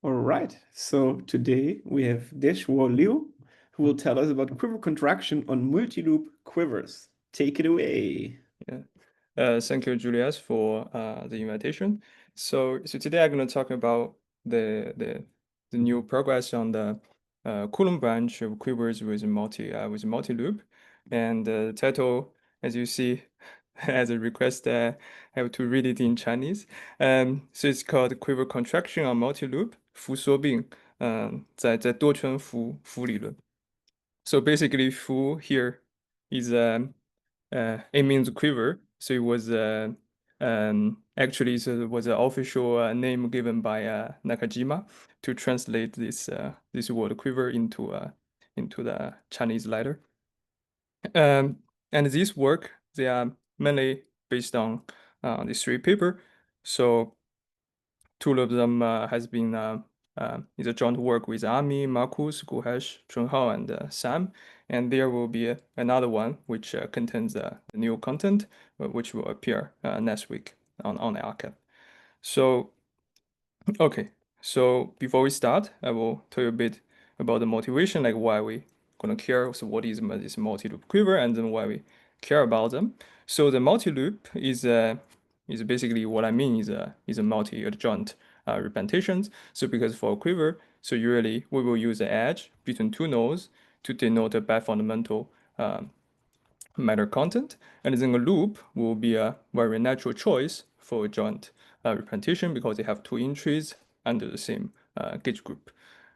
All right, so today we have Deshuo Liu, who will tell us about quiver contraction on multi-loop quivers. Take it away. Thank you, Julius, for the invitation. So today I'm going to talk about the new progress on the Coulomb branch of quivers with multi-loop, and the title, as you see, as a request, I have to read it in Chinese. So it's called Quiver Contraction on Multi-Loop 辐缩病，在多圈幅理论。So basically, Fu here is it means quiver. So it was actually so it was an official name given by Nakajima to translate this word quiver into the Chinese letter. And this work they are mainly based on these three paper. So two of them has been is a joint work with Ami, Marcus, Guhesh, Chunhao, and Sam. And there will be another one which contains the new content, which will appear next week on the archive. So, okay. So before we start, I will tell you a bit about the motivation, like why we gonna care. So what is this multi-loop quiver, and then why we care about them. So the multi-loop is basically what I mean is a multi-adjoint representations. So because for a quiver, so usually we will use an edge between two nodes to denote a bifundamental matter content, and then a loop will be a very natural choice for a joint representation because they have two entries under the same gauge group.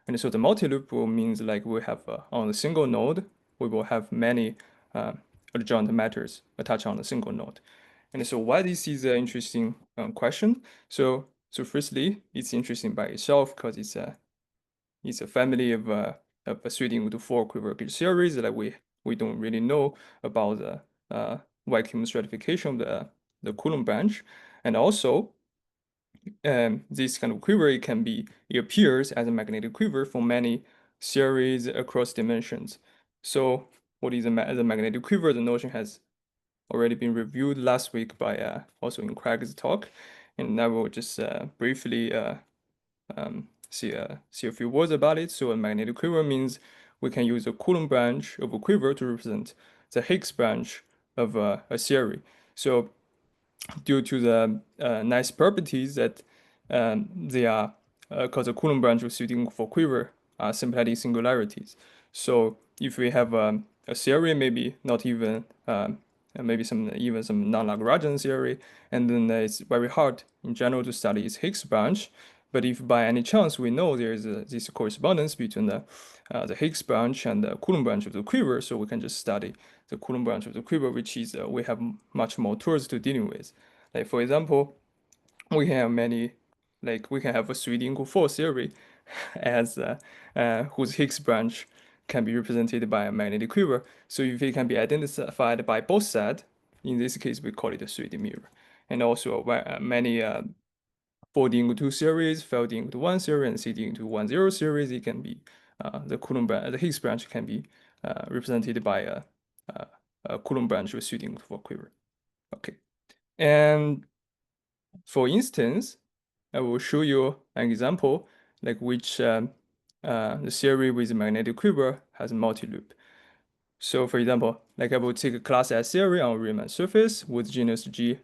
And so the multi-loop will means like we have on a single node, we will have many adjoint matters attached on a single node. And so why this is an interesting question? So firstly, it's interesting by itself because it's a family of a 3D to 4 quiver gauge series that we don't really know about the vacuum stratification of the Coulomb branch. And also, this kind of quiver it appears as a magnetic quiver for many series across dimensions. So what is a magnetic quiver? The notion has already been reviewed last week by also in Craig's talk, and I will just briefly see a few words about it. So a magnetic quiver means we can use a Coulomb branch of a quiver to represent the Higgs branch of a series. So due to the nice properties that they are, because the Coulomb branch is suiting for quiver are symplectic singularities. So if we have a series, maybe not even maybe even some non-Lagrangian series, and then it's very hard in general to study its Higgs branch. But if by any chance we know there is this correspondence between the Higgs branch and the Coulomb branch of the quiver, so we can just study the Coulomb branch of the quiver, which is we have much more tools to dealing with. Like for example, we can have many, like we can have a 3D = 4 series as whose Higgs branch can be represented by a magnetic quiver. So if it can be identified by both sides, in this case we call it a 3D mirror. And also many 4D * 2 series, 5D * 1 series, and 6D * 1 0 series, it can be the Coulomb branch, the Higgs branch can be represented by a Coulomb branch with 3D * 4 quiver. Okay, and for instance, I will show you an example like which the series with magnetic quiver has multi-loop. So for example, like I will take a class S series on a Riemann surface with genus G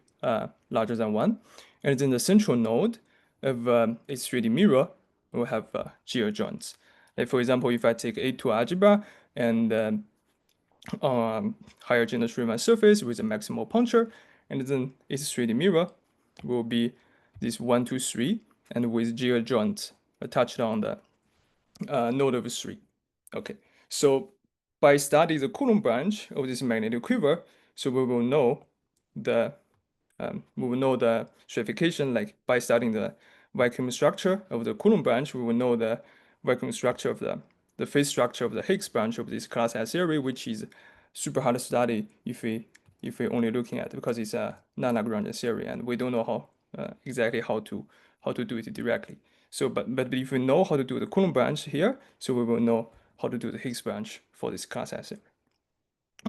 larger than 1. And then the central node of its 3D mirror will have G adjoints. Like for example, if I take A2 algebra and higher genus Riemann surface with a maximal puncture, and then its 3D mirror will be this 1, 2, 3, and with G adjoint attached on the node of 3. Okay, so by studying the Coulomb branch of this magnetic quiver, so we will know the stratification, like by studying the vacuum structure of the Coulomb branch, we will know the vacuum structure of the phase structure of the Higgs branch of this class S series, which is super hard to study if we only looking at it because it's a non-Lagrangian series and we don't know how exactly how to do it directly. So but if we know how to do the Coulomb branch here, so we will know how to do the Higgs branch for this class S series.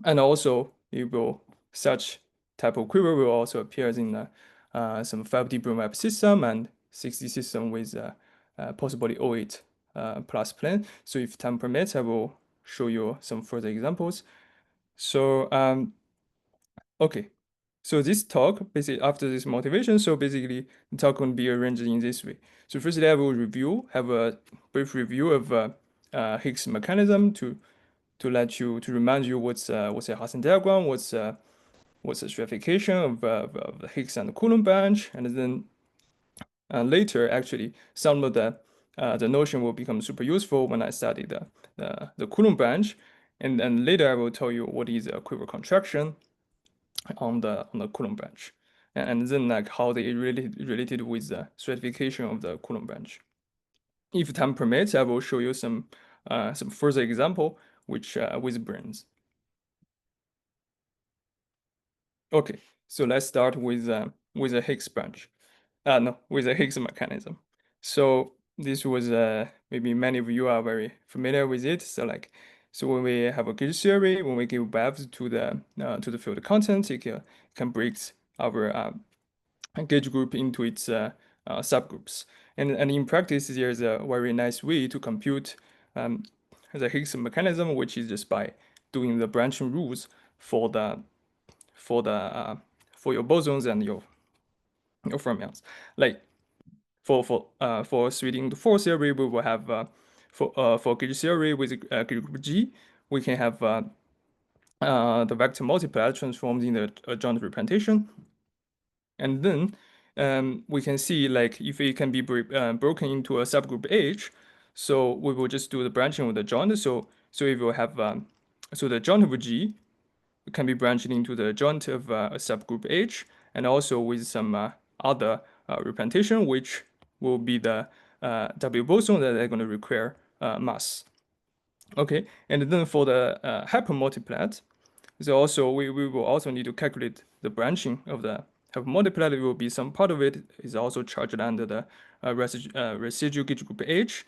And also it will such type of quiver will also appear in some 5D Brane system and 6D system with possibly O8 plus plane. So if time permits, I will show you some further examples. So okay, so this talk, basically after this motivation, so basically the talk will be arranged in this way. So firstly, I will have a brief review of Higgs mechanism to remind you what's a Hasse diagram, what's the stratification of the Higgs and the Coulomb branch, and then later actually some of the notion will become super useful when I study the Coulomb branch, and later I will tell you what is a quiver contraction on the Coulomb branch, and then like how they related with the stratification of the Coulomb branch. If time permits, I will show you some further example which with branes. Okay, so let's start with a Higgs branch. No, with a Higgs mechanism. So this was maybe many of you are very familiar with it. So when we have a gauge theory, when we give waves to the field content, it can break our gauge group into its subgroups. And in practice, there's a very nice way to compute the Higgs mechanism, which is just by doing the branching rules for your bosons and your fermions. Like for 3D into 4 theory, we will have for gauge theory with gauge group G, we can have the vector multiplet transformed in the adjoint representation, and then we can see like if it can be broken into a subgroup H, so we will just do the branching with the joint. So if we have so the joint of G can be branched into the joint of a subgroup H, and also with some other representation, which will be the W boson that are going to require mass. Okay, and then for the hypermultiplet, so also we will also need to calculate the branching of the hypermultiplet. It will be some part of it is also charged under the residual gauge group H,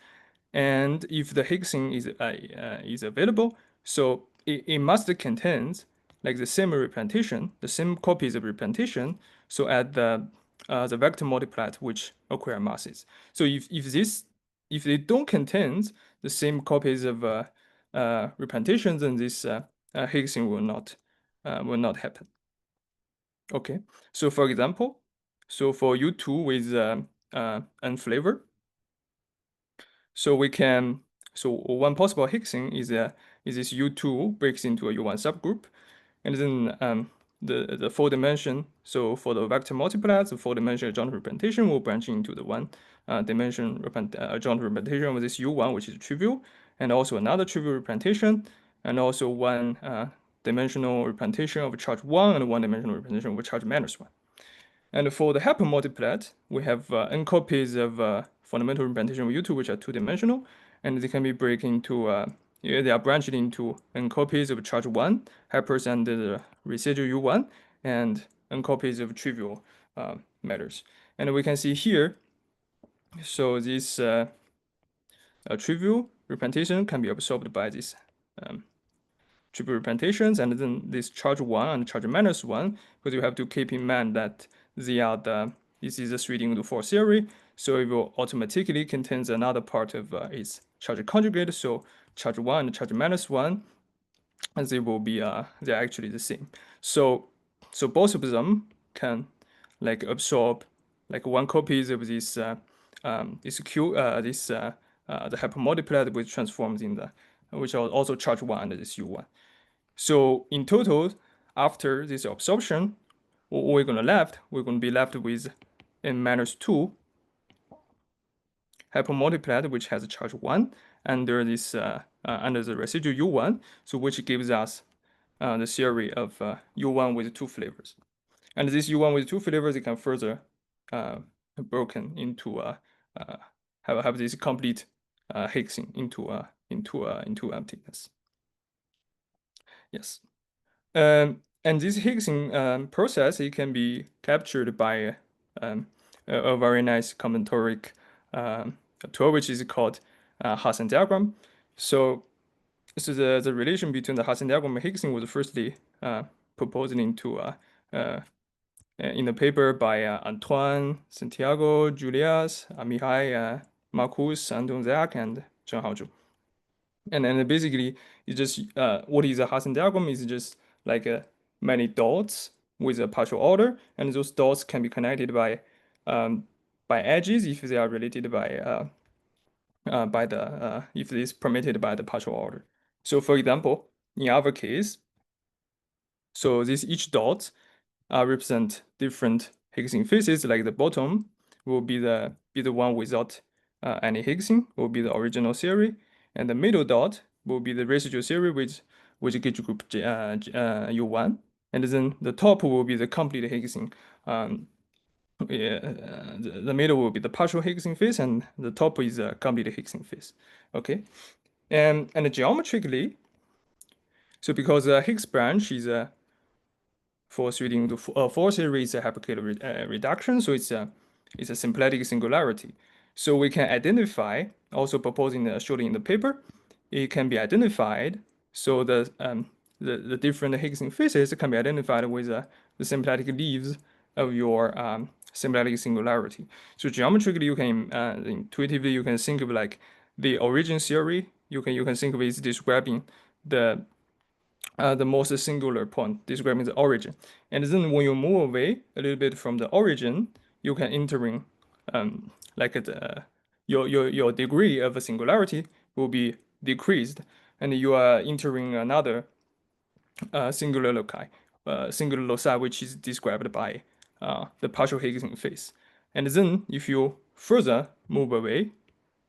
and if the Higgsing is available, so it must contain like the same representation, the same copies of representation. So at the vector multiplet which acquire masses. So if they don't contain the same copies of representations, then this Higgsing will not happen. Okay, so for example, so for U2 with N flavor, so we can one possible Higgsing is this U2 breaks into a U1 subgroup, and then the 4-dimension. So for the vector multiplets, the 4-dimensional adjoint representation will branch into the 1-dimension adjoint representation of this U1, which is trivial, and also another trivial representation, and also one-dimensional representation of charge 1 and one-dimensional representation of charge -1. And for the hypermultiplet, we have n copies of fundamental representation of U2, which are 2-dimensional, and they can be broken into they are branched into n copies of charge 1 hypers and the residual U1, and n copies of trivial matters. And we can see here, so this trivial representation can be absorbed by this triple representations, and then this charge 1 and charge -1, because you have to keep in mind that this is a 3D into 4 theory, so it will automatically contains another part of its charge conjugate. So charge 1 and charge -1, and they will be they're actually the same. So both of them can like absorb like one copies of this the hypermultiplet which transforms in the which are also charge 1 and this U1. So in total, after this absorption, we're going to be left with n-2 hypermultiplet, which has a charge 1 under this under the residual U1, so which gives us the theory of U1 with 2 flavors. And this U1 with 2 flavors, it can further broken into have this complete Higgsing into emptiness. Yes. And this Higgsing process, it can be captured by a very nice combinatoric tool, which is called Hasse diagram. So the relation between the Hasse diagram and Higgsing was firstly proposed into in the paper by Antoine, Santiago, Julias, Mihai, Marcus, Anton Zach, and Zheng Haozhou. And then basically, it's just what is a Hasse diagram is just like many dots with a partial order, and those dots can be connected by edges if they are related by the if it is permitted by the partial order. So for example, in our case, so this each dot represent different Higgsing phases. Like the bottom will be the one without any Higgsing, will be the original theory, and the middle dot will be the residual theory with gauge group U1, and then the top will be the complete Higgsing. The middle will be the partial Higgsing phase, and the top is a complete Higgsing phase. Okay, and geometrically, so because Higgs branch is a force reading to force theory is a hyperkähler reduction, so it's a symplectic singularity. So we can identify, also proposing showing in the paper, it can be identified. So the different Higgsing phases can be identified with the symplectic leaves of your symplectic singularity. So geometrically, you can intuitively you can think of like the origin theory. You can think of it as describing the most singular point, describing the origin. And then when you move away a little bit from the origin, you can entering like your degree of a singularity will be decreased, and you are entering another singular loci, which is described by the partial Higgsing phase. And then if you further move away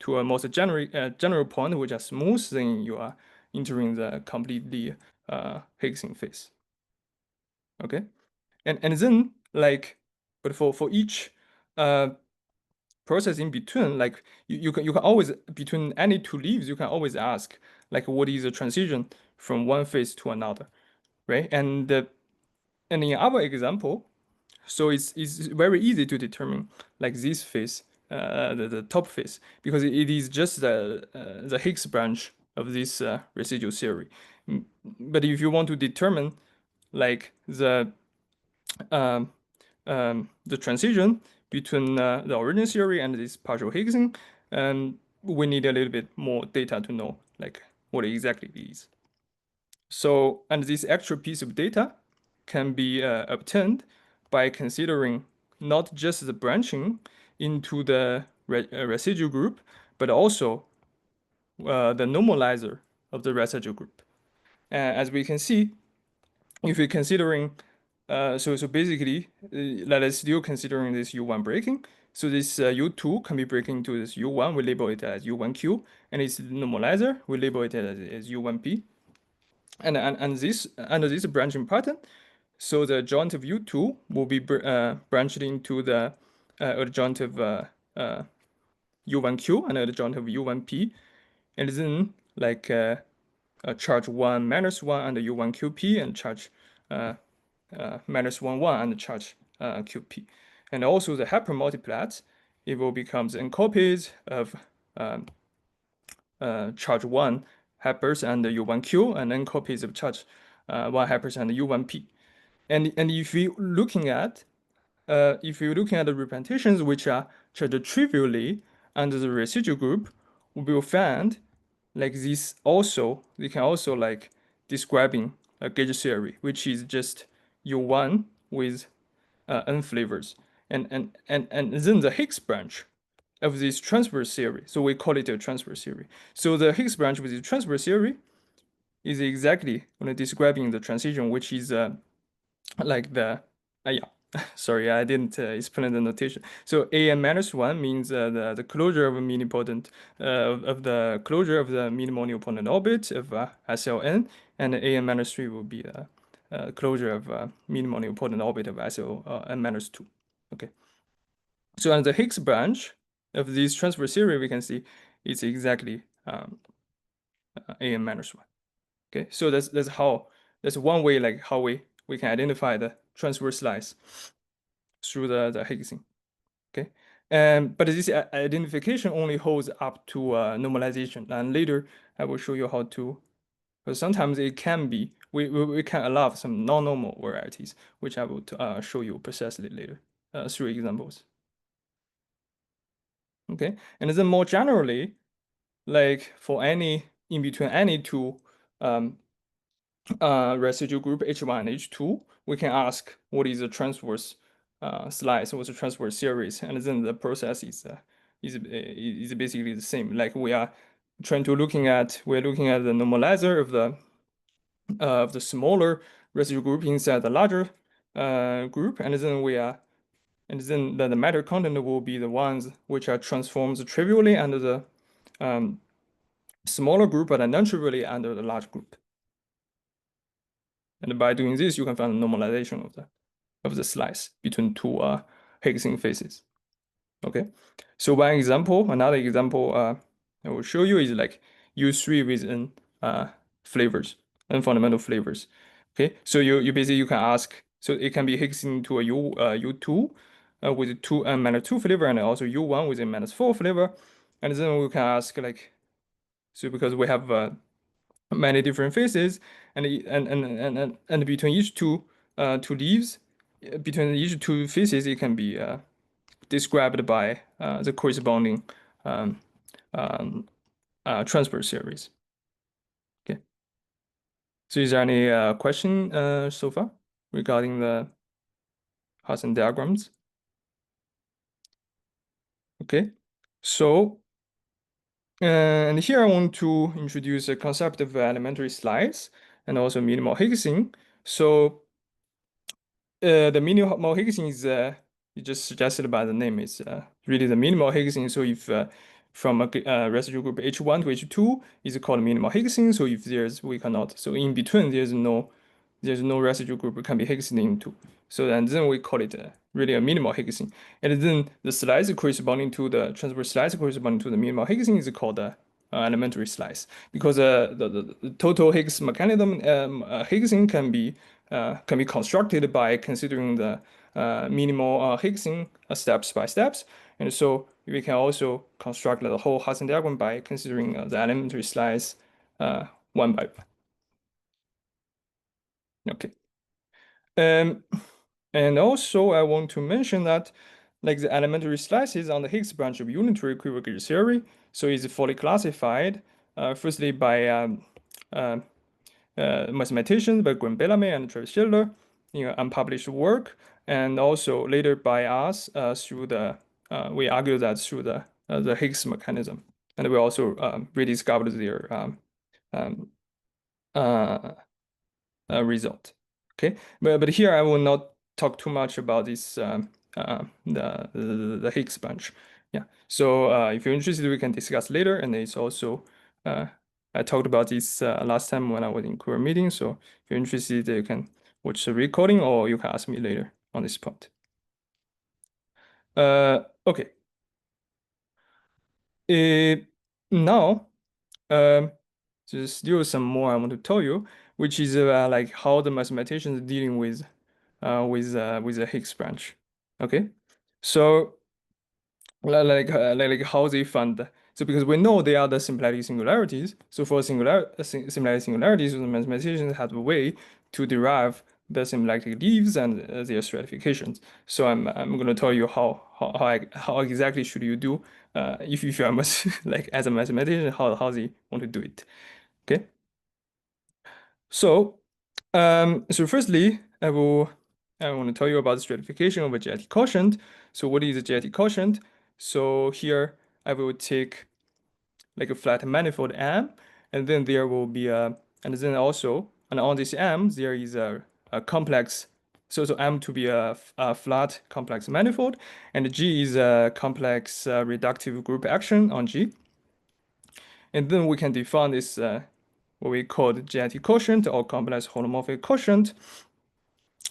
to a most general point, which are smooth, then you are entering the completely Higgsing phase. Okay, and then like, but for each process in between, like you can always between any two leaves, you can always ask like what is the transition from one phase to another, right? And in our example, so it's very easy to determine like this phase, the top phase, because it is just the Higgs branch of this residual theory. But if you want to determine like the transition between the origin theory and this partial Higgsing, we need a little bit more data to know like what exactly it is. So, and this extra piece of data can be obtained by considering not just the branching into the residual group, but also the normalizer of the residual group. As we can see, if we're considering, so basically, let us still considering this U1 breaking. So this U2 can be breaking into this U1, we label it as U1Q, and its normalizer, we label it as U1P. And this under this branching pattern, so the adjoint of U2 will be branched into the adjoint of U1Q and adjoint of U1P, and then like charge 1 minus 1 and U1QP, and charge minus 1 1 and charge QP. And also the hypermultiplets, it will become the n copies of charge 1 hypers and U1Q, and n copies of charge 1 hypers and U1P. And if we looking at the representations which are charged trivially under the residual group, we will find like this also, they can also like describing a gauge theory, which is just U1 with n flavors. And then the Higgs branch of this transfer theory, so we call it a transfer theory. So the Higgs branch with the transfer theory is exactly describing the transition, which is like the yeah. Sorry, I didn't explain the notation. So AN minus 1 means the closure of a minipotent of the closure of the minimal nilpotent orbit of SLN, and AN minus 3 will be the closure of minimal nilpotent orbit of SLN minus 2. Okay. So on the Higgs branch of this transfer theory, we can see it's exactly AN minus 1. Okay, so that's one way like how we can identify the transverse slice through the Higgsing. Okay, but this identification only holds up to normalization, and later I will show you how to. But sometimes it can be we can allow some non-normal varieties, which I will show you precisely later through examples. Okay, and then more generally, like for any in between any two residual group H1 and H2, we can ask what is the transverse slice, what's the transverse series, and then the process is basically the same. Like we are looking at the normalizer of the smaller residual group inside the larger group, and then the matter content will be the ones which are transformed trivially under the smaller group, but non-trivially under the large group. And by doing this, you can find the normalization of the slice between two Higgs faces. Okay, so another example I will show you is like U3 with n flavors, n fundamental flavors. Okay, so you basically you can ask, so it can be Higgs into a U2 with 2n minus 2 flavor, and also U1 with a minus 4 flavor, and then we can ask like, so because we have many different faces, and between each two leaves, between each two faces, it can be described by the corresponding transfer series. Okay. So is there any question so far regarding the Hasse diagrams? Okay. So and here I want to introduce a concept of elementary slice and also minimal Higgsing. So the minimal Higgsing is just suggested by the name. It's really the minimal Higgsing. So if from a residual group H1 to H2 is called minimal Higgsing. So if we cannot. So in between there's no residual group it can be Higgsing into. So then we call it really a minimal Higgsing. And then the slice corresponding to the transverse slice corresponding to the minimal Higgsing is called elementary slice, because the total Higgs mechanism Higgsing can be constructed by considering the minimal Higgsing steps by steps, and so we can also construct the whole Hasse diagram by considering the elementary slice one by one. Okay. And also I want to mention that like the elementary slices on the Higgs branch of unitary quiver gauge theory, so it's fully classified firstly by mathematicians by Graham Bellamy and Travis Schiller in an unpublished work, and also later by us through we argue that through the Higgs mechanism, and we also rediscovered their result. Okay, but here I will not talk too much about this the Higgs branch. Yeah. So if you're interested, we can discuss later. And it's also I talked about this last time when I was in Quiver Meeting. So if you're interested, you can watch the recording or you can ask me later on this point. Okay. Now, there's still some more I want to tell you, which is like how the mathematicians are dealing with the Higgs branch. Okay, so like how they find. So because we know they are the symplectic singularities, so for symplectic singularities, the mathematicians have a way to derive the symplectic leaves and their stratifications. So I'm going to tell you how exactly should you do if you are like as a mathematician how they want to do it. Okay. So firstly I want to tell you about the stratification of a geometry quotient. So what is a geometry quotient? So here I will take like a flat manifold M, and then there will be and then also, and on this M, there is a complex, so M to be a flat complex manifold, and G is a complex reductive group action on G. And then we can define this what we call the geometry quotient or complex holomorphic quotient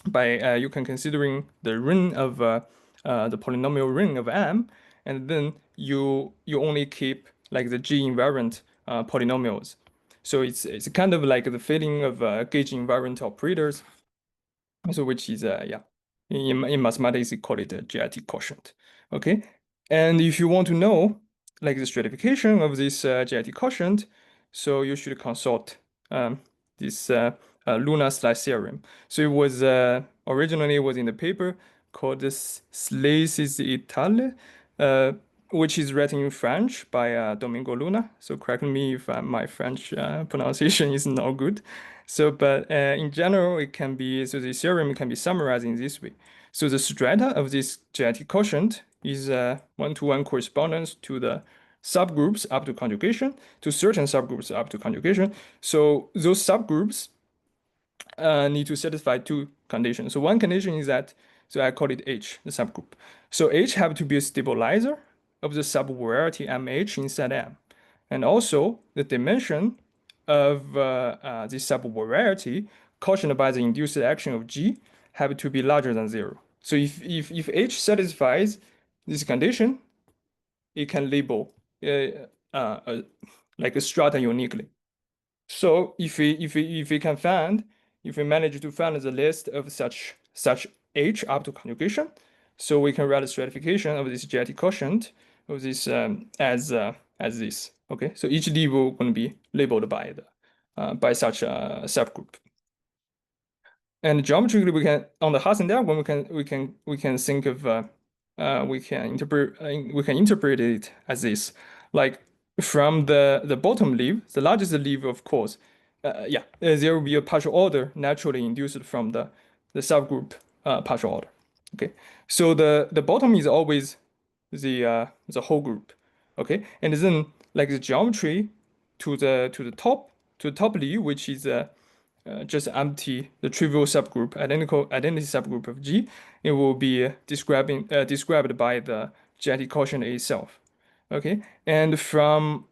by you can considering the ring of the polynomial ring of M, and then you only keep like the G invariant polynomials. So it's kind of like the filling of gauge invariant operators. So which is yeah, in mathematics we call it a geometry quotient. Okay, and if you want to know like the stratification of this geometry quotient, so you should consult this Luna slice theorem. So it was originally it was in the paper called this Slices Itale. which is written in French by Domingo Luna. So correct me if my French pronunciation is not good. So, but in general, it can be, so the theorem can be summarized in this way. So the strata of this genetic quotient is one-to-one correspondence to the subgroups up to conjugation, to certain subgroups up to conjugation. So those subgroups need to satisfy two conditions. So one condition is that, so I call it H, the subgroup. So H have to be a stabilizer of the subvariety MH inside M. And also the dimension of this subvariety cautioned by the induced action of G have to be larger than 0. So if H satisfies this condition, it can label like a strata uniquely. So if we manage to find the list of such H up to conjugation, so we can write a stratification of this genetic quotient of this as this. Okay, so each leaf will going to be labeled by the by such a subgroup. And geometrically, we can on the Hasse diagram we can think of we can interpret it as this, like from the bottom leaf, the largest leaf, of course, there will be a partial order naturally induced from the subgroup partial order. Okay, so the bottom is always the whole group. Okay, and then like the geometry to the top leaf, which is just empty the trivial subgroup, identity subgroup of G, it will be described by the genetic quotient itself. Okay, and from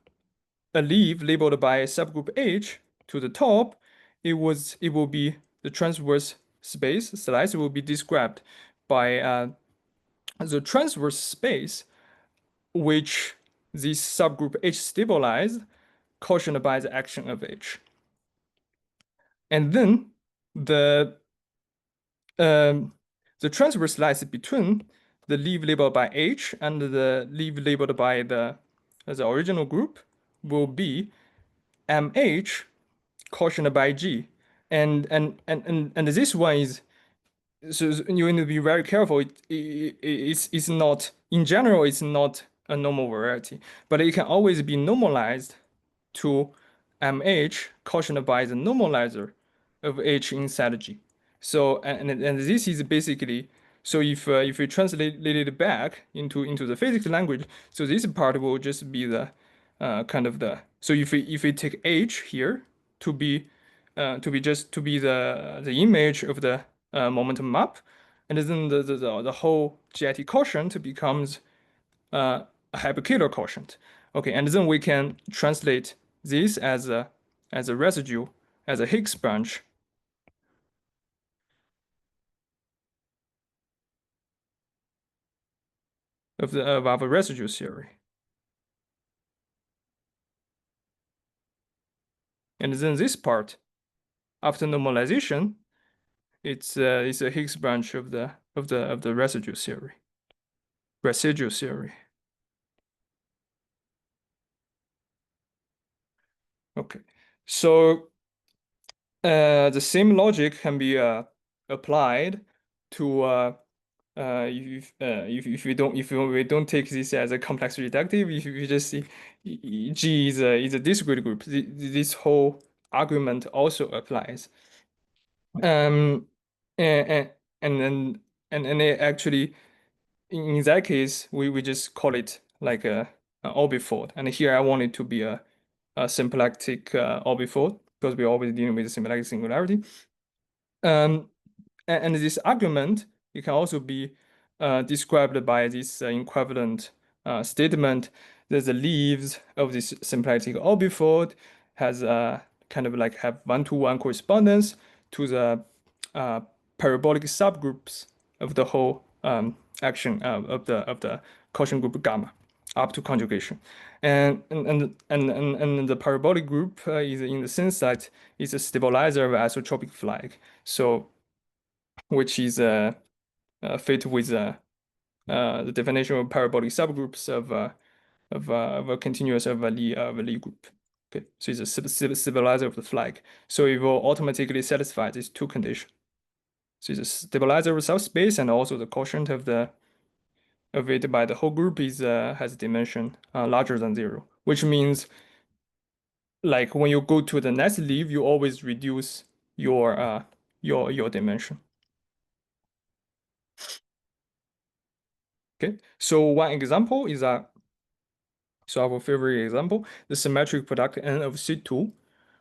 a leaf labeled by subgroup H to the top, it will be the transverse space slice will be described by the transverse space which this subgroup H stabilized, cautioned by the action of H. And then the the transverse slice between the leaf labeled by H and the leaf labeled by the original group will be MH cautioned by G. And this one is, so you need to be very careful. It's not, in general, it's not a normal variety, but it can always be normalized to MH cautioned by the normalizer of H inside G. So and this is basically, so if we translate it back into the physics language, so this part will just be the kind of the, so if we take H here to be the image of the momentum map, and then the whole GIT quotient becomes a hyperkähler quotient. Okay, and then we can translate this as a residue, as a Higgs branch of our residue theory. And then this part, after normalization, it's a Higgs branch of the residue theory. Residual theory. Okay, so the same logic can be applied to if we don't take this as a complex reductive, if you just see G is a discrete group, this whole argument also applies. And then it actually in that case we just call it like a orbifold. And here I want it to be a symplectic orbifold because we're always dealing with symplectic singularity. And this argument, it can also be described by this equivalent statement that the leaves of this symplectic orbifold has kind of like have one-to-one correspondence to the parabolic subgroups of the whole action of the quotient group gamma up to conjugation. And the parabolic group is in the sense that it's a stabilizer of isotropic flag. So which is fit with the definition of parabolic subgroups of a continuous of a Lie group. Okay, so it's a stabilizer of the flag. So it will automatically satisfy these two conditions. So it's a stabilizer of subspace and also the quotient of the of it by the whole group is has a dimension larger than 0, which means like when you go to the next leaf, you always reduce your dimension. Okay, so one example is so our favorite example, the symmetric product n of C2,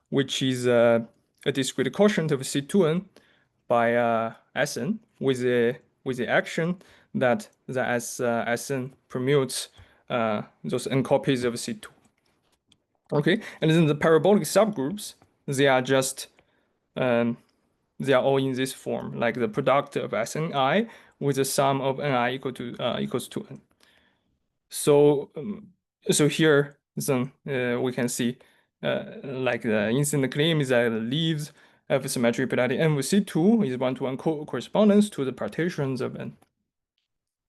which is a discrete quotient of C2n by Sn with the action that as Sn permutes those n copies of C2. Okay, and then the parabolic subgroups, they are just they are all in this form, like the product of Sni with the sum of Ni equals to n. So so here then we can see like the instant claim is that the leaves have a symmetric product n with C2 is one-to-one correspondence to the partitions of n,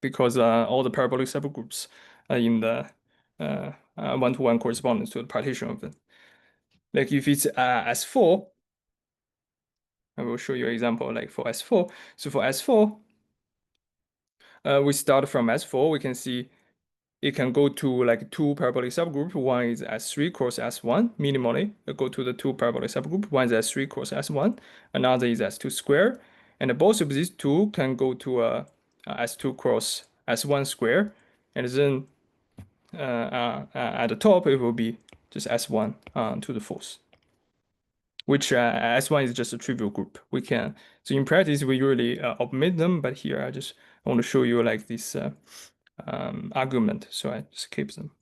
because all the parabolic subgroups are in the one-to-one correspondence to the partition of n. Like if it's S4, I will show you an example like for S4. So for S4, we start from S4, we can see it can go to like two parabolic subgroups. One is S3 cross S1 minimally. Go to the two parabolic subgroup. One is S3 cross S1. Another is S2 square. And both of these two can go to S2 cross S1 square. And then at the top, it will be just S1 to the fourth, which S1 is just a trivial group. We can, so in practice, we usually omit them, but here I just want to show you like this argument, so I just keep them.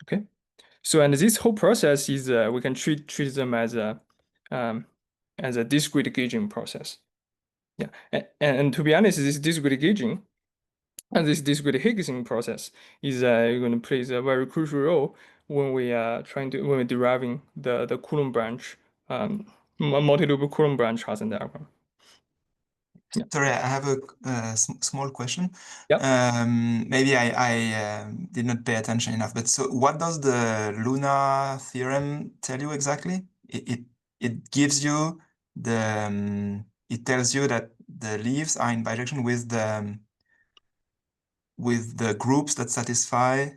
Okay, so and this whole process is we can treat them as a discrete gauging process. Yeah, and to be honest, this discrete gauging and this discrete Higgsing process is going to play a very crucial role when we are when we're deriving the Coulomb branch, multiloop Coulomb branch Hasse diagram. Yeah. Sorry, I have a small question. Yeah. Maybe I did not pay attention enough. But so, what does the Luna theorem tell you exactly? It gives you the it tells you that the leaves are in bijection with the groups that satisfy.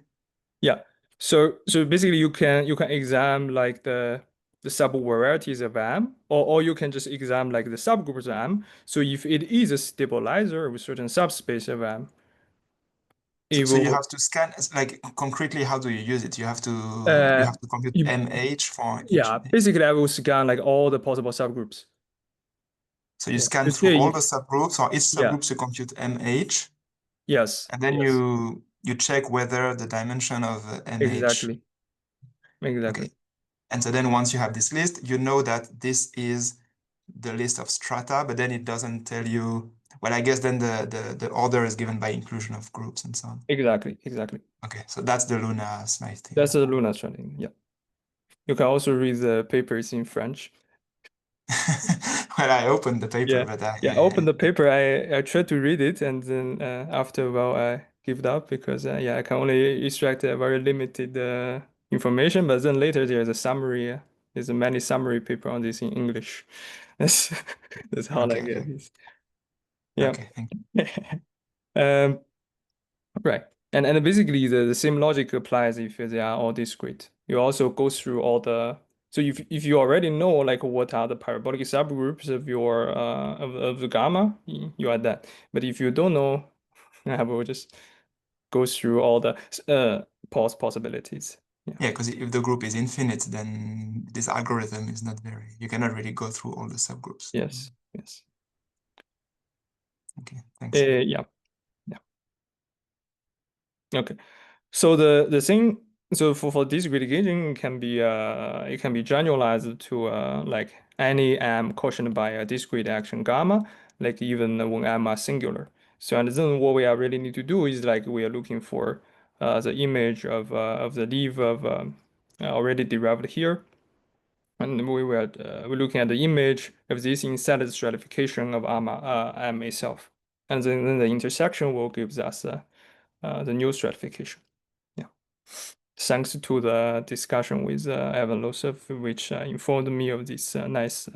Yeah. So basically, you can examine like the subvarieties of M, or you can just examine like the subgroups of M. So if it is a stabilizer of a certain subspace of M, So you have to scan, like concretely, how do you use it? You have to compute MH for each. Yeah, basically I will scan like all the possible subgroups. So you scan through all the subgroups, or each subgroup you compute MH. Yes. And then you check whether the dimension of MH. Exactly. Okay. And so then once you have this list, you know that this is the list of strata, but then it doesn't tell you, well, I guess then the order is given by inclusion of groups and so on. Exactly. Okay, so that's the Luna Smythe thing. That's the Luna thing, yeah. You can also read the papers in French. Well, I opened the paper, but I opened the paper. I tried to read it, and then after a while I give it up because I can only extract a very limited information. But then later there's a summary. There's a many summary paper on this in English. That's how I get this. Yeah. Okay, thank you. Right. And basically the same logic applies if they are all discrete. You also go through all the, so if you already know like what are the parabolic subgroups of your of the gamma, you are that. But if you don't know, I will just go through all the possibilities. Yeah, because if the group is infinite, then this algorithm is not very, you cannot really go through all the subgroups. Yes. Okay, thanks. Yeah. Okay. So the thing, so for discrete gauging, it can be generalized to like any M quotient by a discrete action gamma, like even when M are singular. So and then what we really need to do is like we are looking for the image of the leaf of already derived here, and we're looking at the image of this inside the stratification of M itself, and then the intersection will give us the new stratification. Thanks to the discussion with Evan Losov, which informed me of this nice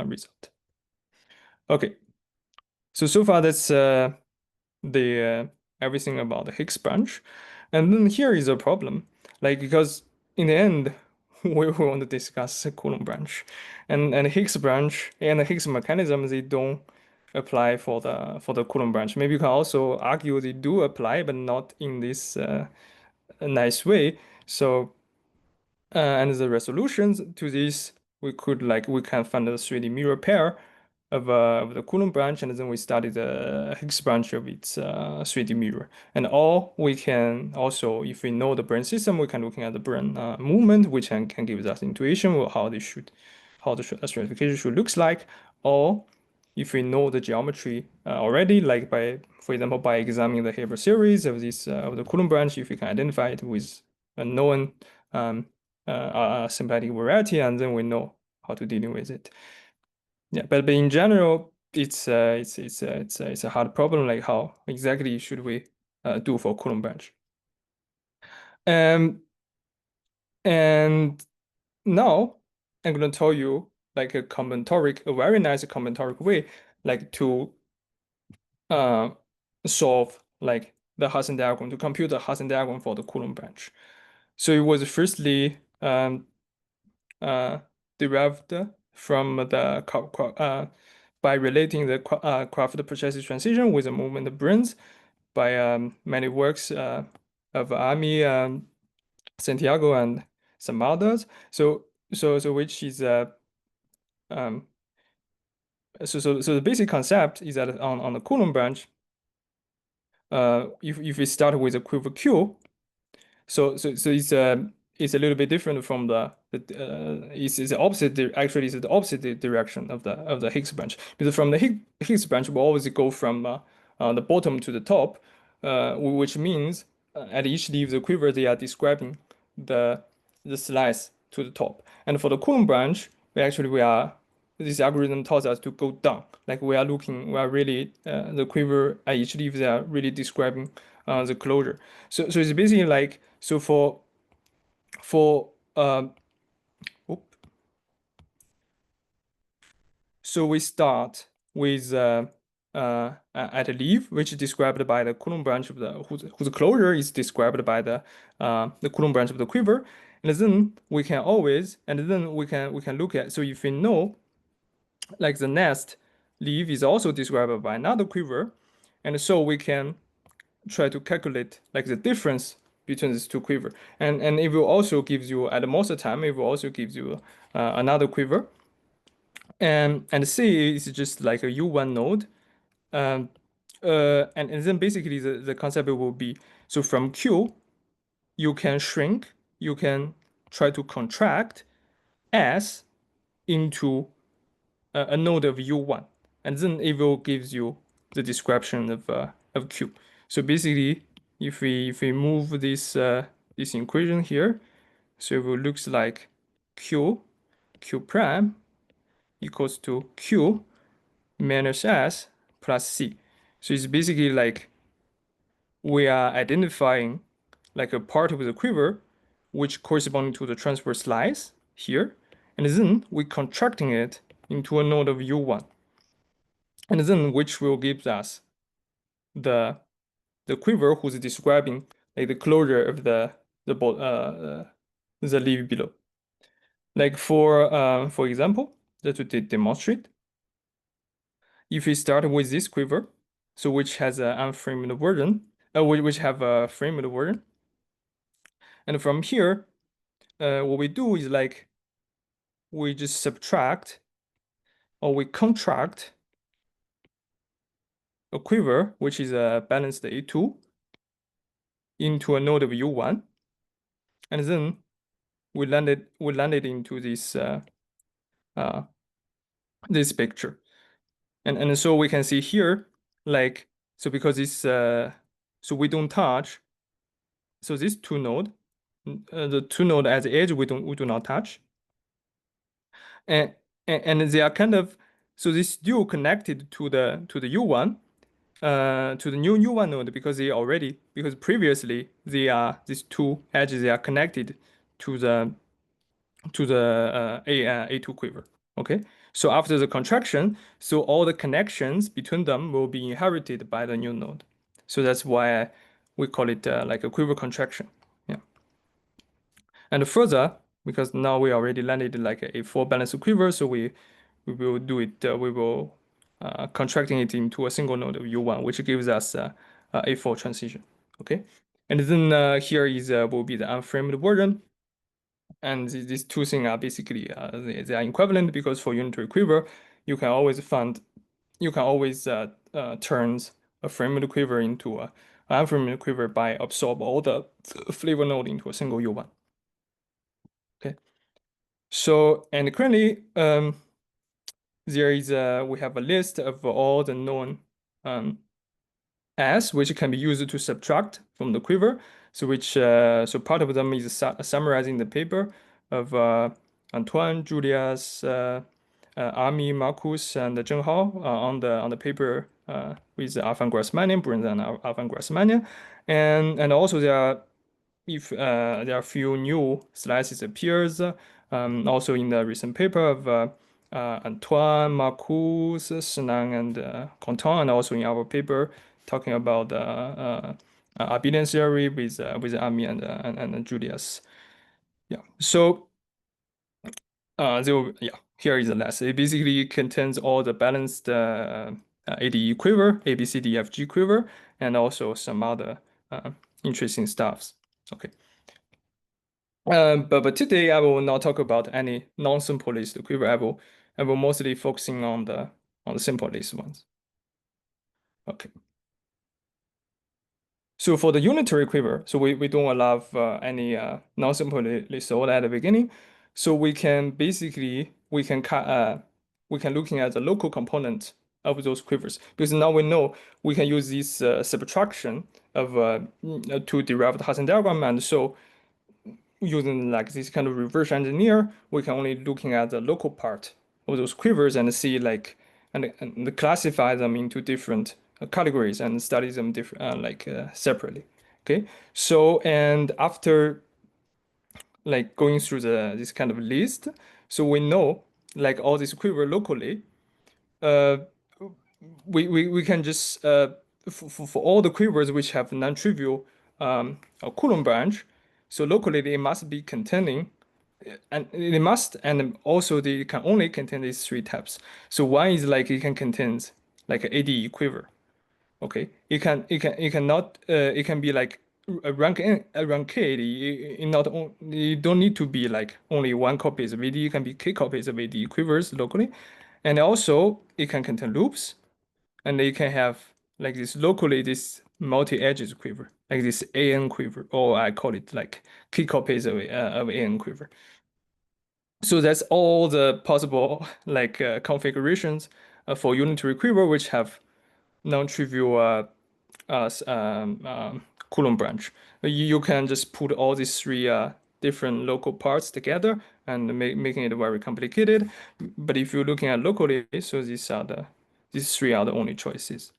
result. Okay, so far that's the everything about the Higgs branch. And then here is a problem, like because in the end, we want to discuss the Coulomb branch, and Higgs branch and the Higgs mechanism, they don't apply for the Coulomb branch. Maybe you can also argue they do apply, but not in this nice way. So and the resolutions to this, we can find a 3D mirror pair of the Coulomb branch, and then we study the Higgs branch of its 3D mirror. And all we can also, if we know the brane system, we can looking at the brane movement, which can give us intuition of how the stratification should looks like. Or if we know the geometry already, like for example, by examining the Hilbert series of this of the Coulomb branch, if we can identify it with a known symplectic variety, and then we know how to dealing with it. Yeah, but in general, it's a hard problem. Like how exactly should we do for Coulomb branch? And now I'm going to tell you like a very nice combinatoric way, like to solve like the Hasse diagram, to compute the Hasse diagram for the Coulomb branch. So it was firstly derived from the by relating the Craft process transition with the movement of branes by many works of Ami, Santiago, and some others. So which is so the basic concept is that on the Coulomb branch, if we start with a quiver Q, so it's a little bit different from it's the opposite. Actually, it's the opposite direction of the Higgs branch. Because from the Higgs branch, we always go from the bottom to the top, which means at each leaf the quiver they are describing the slice to the top. And for the Coulomb branch, this algorithm tells us to go down. Like we are really the quiver at each leaf they are really describing the closure. So it's basically like so we start with at a leaf, which is described by the Coulomb branch of whose closure is described by the Coulomb branch of the quiver, and then we can look at. So if we know, like the next leaf is also described by another quiver, and so we can try to calculate like the difference between these two quiver, and it will also gives you at most time it will also gives you another quiver, and C is just like a U1 node, and then basically the concept will be, so from Q you can shrink, you can try to contract S into a node of U1, and then it will gives you the description of Q. So basically, if we move this equation here, so it will looks like Q prime equals to Q minus S plus C. So it's basically like we are identifying like a part of the quiver which corresponding to the transverse slice here, and then we contracting it into a node of U1, and then which will give us the quiver who's describing like the closure of the leaf below. Like for example, that to demonstrate, if we start with this quiver, so which has an unframed version, which have a framed version, and from here, what we do is like we just subtract or we contract a quiver which is a balanced A2 into a node of U1, and then we landed into this this picture, and so we can see here, like, so because this so we don't touch, so this two node, the two node at the edge we do not touch, and they are kind of, so this still connected to the U1, to the new U1 node, because previously these two edges they are connected to the A2 quiver. Okay, so after the contraction, so all the connections between them will be inherited by the new node. So that's why we call it like a quiver contraction. Yeah. And further, because now we already landed like a 4 balanced quiver, so we will do it. We will contracting it into a single node of U1, which gives us a 4 transition. Okay, and then here is will be the unframed version. And these two things are basically they are equivalent, because for unitary quiver, you can always turn a framed quiver into an unframed quiver by absorb all the flavor node into a single U1. Okay, so and currently there is we have a list of all the known S, which can be used to subtract from the quiver. So so part of them is summarizing the paper of Antoine, Julius, Ami, Marcus, and Zhenghao on the paper with Alphan Grassmannian, Brane and Alphan Grassmannian, and also there are there are a few new slices appears also in the recent paper of Antoine, Marcus, Sinan, and Contant, and also in our paper talking about abelian theory with Ami and Julius. Yeah. So here is the list. It basically contains all the balanced ADE quiver, ABCDFG quiver, and also some other interesting stuffs. Okay. But today I will not talk about any non-simple list quiver. I will mostly focusing on the simple list ones. Okay. So for the unitary quiver, so we don't allow any non-simple list order at the beginning. So we can basically looking at the local component of those quivers, because now we know we can use this subtraction of to derive the Hasse diagram, and so using like this kind of reverse engineer, we can only looking at the local part of those quivers and see like and classify them into different categories and study them different separately. Okay, so and after like going through this kind of list, so we know like all these quiver locally, we can just for all the quivers which have non-trivial Coulomb branch, so locally they must be containing, and they must, and also they can only contain these 3 types. So one is like it can contain like an ADE quiver. Okay, it can be like a rank K ADE. It don't need to be like only 1 copies of ADE. It can be K copies of ADE quivers locally, and also it can contain loops, and they can have like this locally this multi-edges quiver, like this AN quiver, or I call it like K copies of AN quiver. So that's all the possible like configurations for unitary quiver, which have non-trivial Coulomb branch. You can just put all these 3 different local parts together and making it very complicated. But if you're looking at locally, so these 3 are the only choices.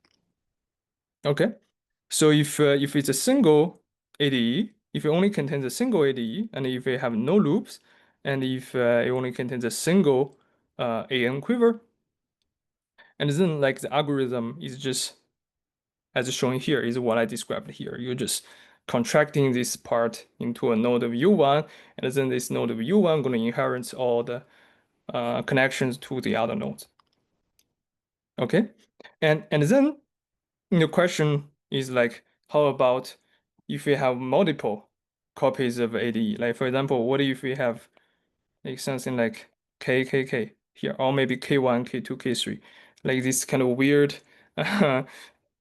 Okay, so if it's a single ADE, if it only contains a single ADE, and if it have no loops, and if it only contains a single AN quiver, and then like the algorithm is just as shown here is what I described here. You're just contracting this part into a node of U1, and then this node of U1 going to inherit all the connections to the other nodes. Okay, and then the question is like, how about if we have multiple copies of ADE? Like for example, what if we have like something like KKK here, or maybe K1, K2, K3, like this kind of weird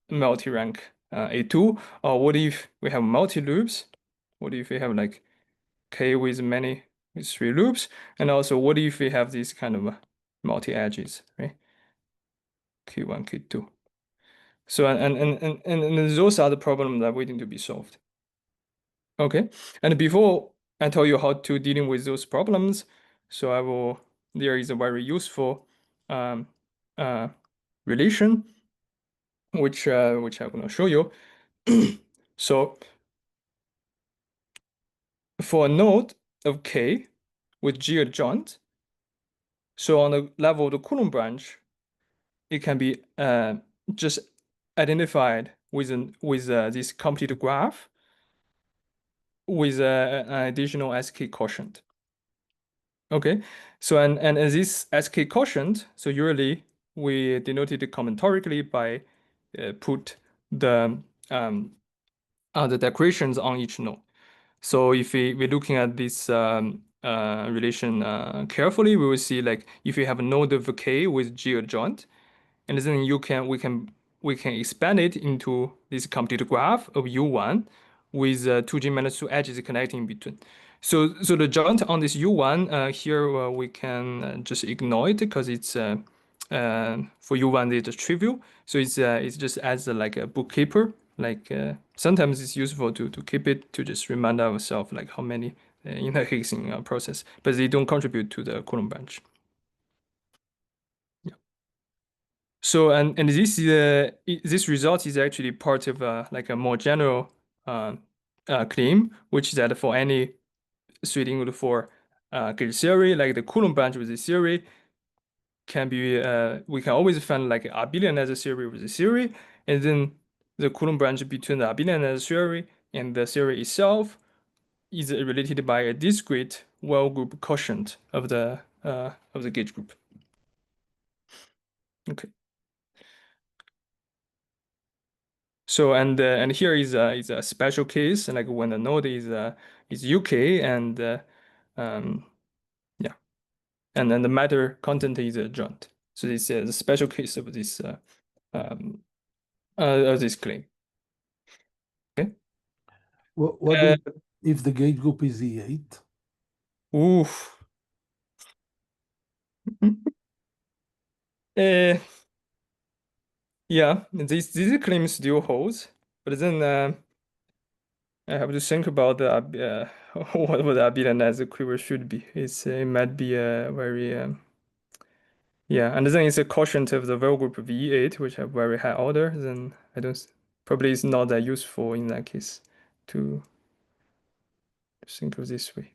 multi-rank A2, or what if we have multi-loops? What if we have like K with 3 loops? And also what if we have these kind of multi-edges, right? K1, K2. So and those are the problems that are waiting to be solved. Okay, and before I tell you how to dealing with those problems, so there is a very useful relation which I'm going to show you. So for a node of K with G adjoint, so on the level of the Coulomb branch, it can be just identified with this complete graph with an additional SK quotient. Okay, so and this SK quotient, so usually we denote it combinatorically by put the decorations on each node. So if we're looking at this relation carefully, we will see like if you have a node of K with G adjoint, and then we can expand it into this complete graph of U1 with 2G minus 2 edges connecting between. So the joint on this U1 here we can just ignore it because it's for U1 it's trivial. So it's just as like a bookkeeper. Like sometimes it's useful to keep it to just remind ourselves like how many in the Higgs process, but they don't contribute to the Coulomb branch. So and this result is actually part of like a more general claim, which is that for any suite include for gauge theory, like the Coulomb branch with the theory can be we can always find like abelian as a theory with the theory, and then the Coulomb branch between the abelian as a theory and the theory itself is related by a discrete well group quotient of the gauge group. Okay. So and here is a special case, like when the node is UK and yeah, and then the matter content is adjoint. So this is a special case of this claim. Okay. What if the gauge group is E8? Oof. Yeah, this claim still holds, but then I have to think about the what the abelian as a quiver should be. It might be a very yeah, and then it's a quotient of the Well group of E8, which have very high order. Then I don't probably it's not that useful in that case to think of this way.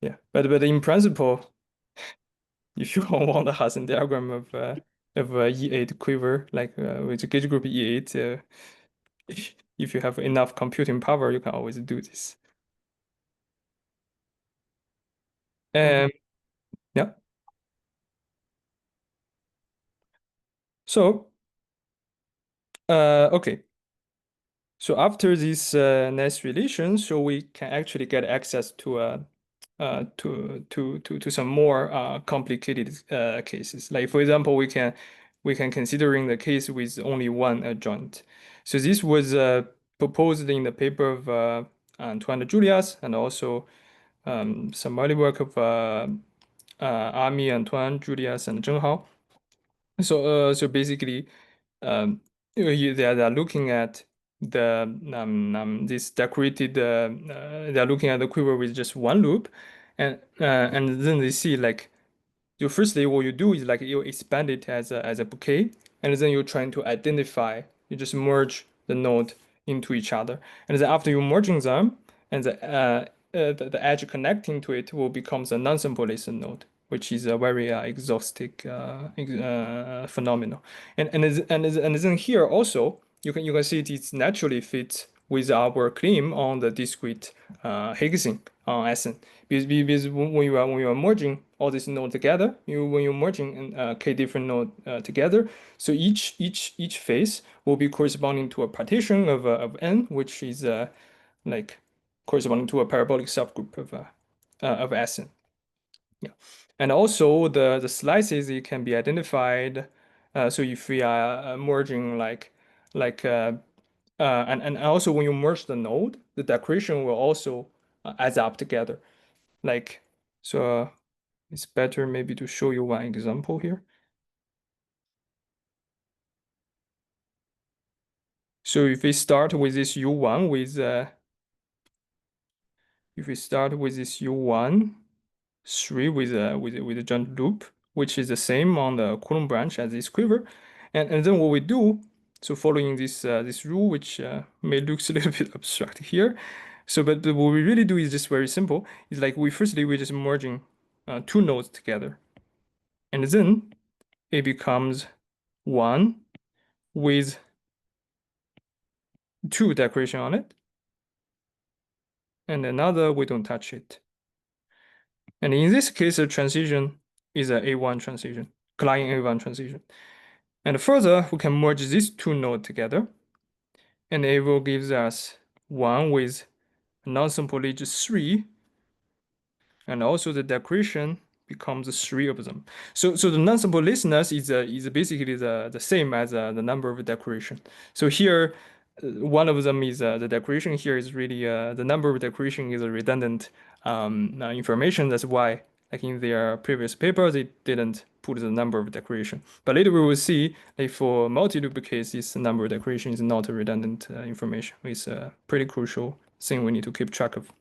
Yeah, but in principle, if you want a Hasse diagram of E8 quiver, like with the gauge group E8, if you have enough computing power, you can always do this. Yeah. So, okay. So after this nice relation, so we can actually get access to some more complicated cases. Like for example, we can considering the case with only one adjoint. So this was proposed in the paper of Antoine Julias and also some early work of Ami, Antoine, Julias, and Zheng Hao. So basically, they are looking at the this decorated. They are looking at the quiver with just one loop, and then they see like, you firstly what you do is like you expand it as a bouquet, and then you're trying to identify. You just merge the node into each other, and then after you merging them, and the edge connecting to it will become a non-symplectic node, which is a very exhaustive phenomenon. And then here also you can see it naturally fits with our claim on the discrete Higgsing on Sn. Because when you are merging all these nodes together, when you're merging k different nodes together, so each phase will be corresponding to a partition of n, which is like corresponding to a parabolic subgroup of Sn. Yeah, and also the slices it can be identified. So if we are merging and also when you merge the node, the decoration will also add up together. Like so, it's better maybe to show you one example here. So if we start with this U1 with if we start with this U1 3 with a joint loop, which is the same on the Coulomb branch as this quiver, and then what we do, so following this this rule, which may looks a little bit abstract here, so but what we really do is just very simple. It's like we're just merging two nodes together, and then it becomes one with 2 decoration on it. And another, we don't touch it. And in this case, the transition is a A1 transition, client A1 transition. And further, we can merge these 2 nodes together. And it will give us one with non-simple edge 3. And also the decoration becomes 3 of them. So the non-simple listeners is basically the same as the number of decoration. So here, one of them is the decoration here is really the number of decoration is a redundant information. That's why, like in their previous paper, they didn't put the number of decoration. But later we will see, like for multi-loop case, this number of decoration is not a redundant information. It's a pretty crucial thing we need to keep track of.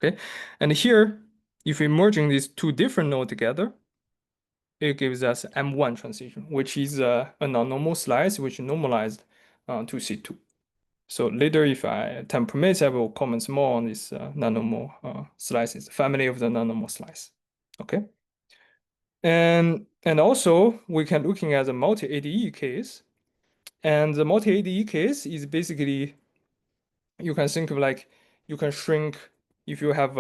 Okay, and here, if we're merging these 2 different nodes together, it gives us M1 transition, which is a non-normal slice which normalized to C2. So later, if time permits, I will comment more on this non-normal slices, family of the non-normal slice. Okay, and also we can looking at the multi-ADE case, and the multi-ADE case is basically you can think of like you can shrink if you have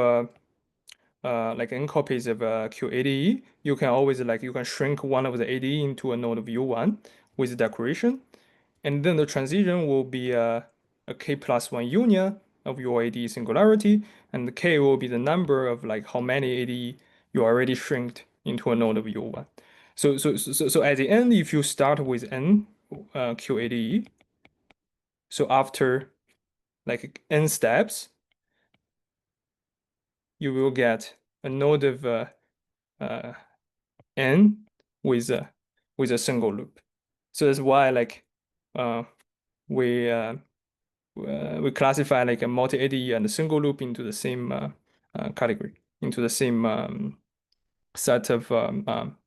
like n copies of QADE, you can always you can shrink one of the ADE into a node of U1 with decoration, and then the transition will be a k+1 union of your ADE singularity, and the k will be the number of like how many ADE you already shrinked into a node of U1. So at the end, if you start with n QADE, so after like n steps, you will get a node of n with a single loop. So that's why like we classify like a multi-ADE and a single loop into the same category, into the same set of